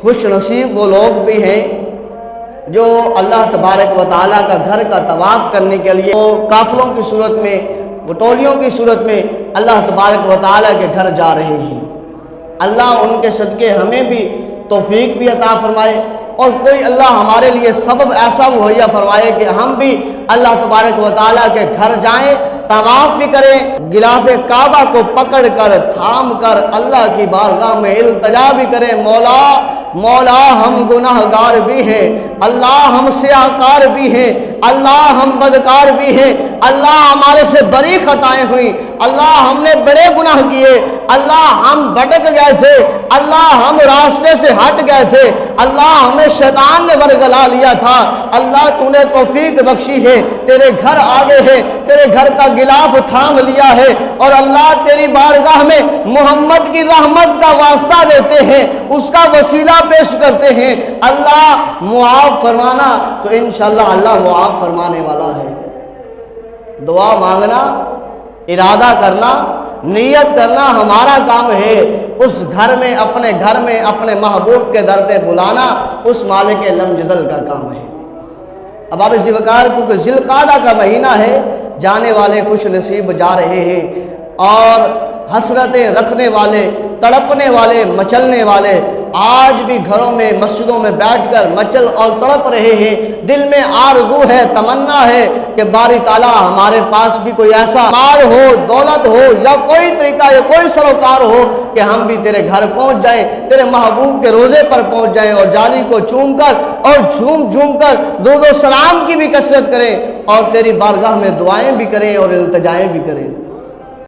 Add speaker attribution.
Speaker 1: خوش نصیب وہ لوگ بھی ہیں جو اللہ تبارک و تعالیٰ کا گھر کا طواف کرنے کے لیے وہ قافلوں کی صورت میں، وہ ٹولیوں کی صورت میں اللہ تبارک و تعالیٰ کے گھر جا رہے ہیں۔ اللہ ان کے صدقے ہمیں بھی توفیق بھی عطا فرمائے، اور کوئی اللہ ہمارے لیے سبب ایسا مہیا فرمائے کہ ہم بھی اللہ تبارک و تعالیٰ کے گھر جائیں، طواف بھی کریں، غلاف کعبہ کو پکڑ کر تھام کر اللہ کی بارگاہ میں التجا بھی کریں، مولا ہم گناہگار بھی ہیں، اللہ ہم سیاہکار بھی ہیں، اللہ ہم بدکار بھی ہیں، اللہ ہمارے سے بڑی خطائیں ہوئیں، اللہ ہم نے بڑے گناہ کیے، اللہ ہم بھٹک گئے تھے، اللہ ہم راستے سے ہٹ گئے تھے، اللہ ہمیں شیطان نے ورگلا لیا تھا، اللہ تو نے توفیق بخشی ہے، تیرے گھر آگے ہے، تیرے گھر کا غلاف تھام لیا ہے، اور اللہ تیری بارگاہ میں محمد کی رحمت کا واسطہ دیتے ہیں، اس کا وسیلہ پیش کرتے ہیں، اللہ معاف فرمانا، تو انشاءاللہ اللہ معاف فرمانے والا ہے۔ دعا مانگنا، ارادہ کرنا، نیت کرنا ہمارا کام ہے، اس گھر میں اپنے محبوب کے در پہ بلانا اس مالک لم یزل کا کام ہے۔ اب آپ اسی وقار کیونکہ ذی القعدہ کا مہینہ ہے، جانے والے خوش نصیب جا رہے ہیں، اور حسرتیں رکھنے والے، تڑپنے والے، مچلنے والے آج بھی گھروں میں، مسجدوں میں بیٹھ کر مچل اور تڑپ رہے ہیں، دل میں آرزو ہے، تمنا ہے کہ باری تعالیٰ ہمارے پاس بھی کوئی ایسا مال ہو، دولت ہو، یا کوئی طریقہ یا کوئی سروکار ہو کہ ہم بھی تیرے گھر پہنچ جائیں، تیرے محبوب کے روزے پر پہنچ جائیں، اور جالی کو چوم کر اور جھوم کر درود و سلام کی بھی کثرت کریں، اور تیری بارگاہ میں دعائیں بھی کریں اور التجائیں بھی کریں۔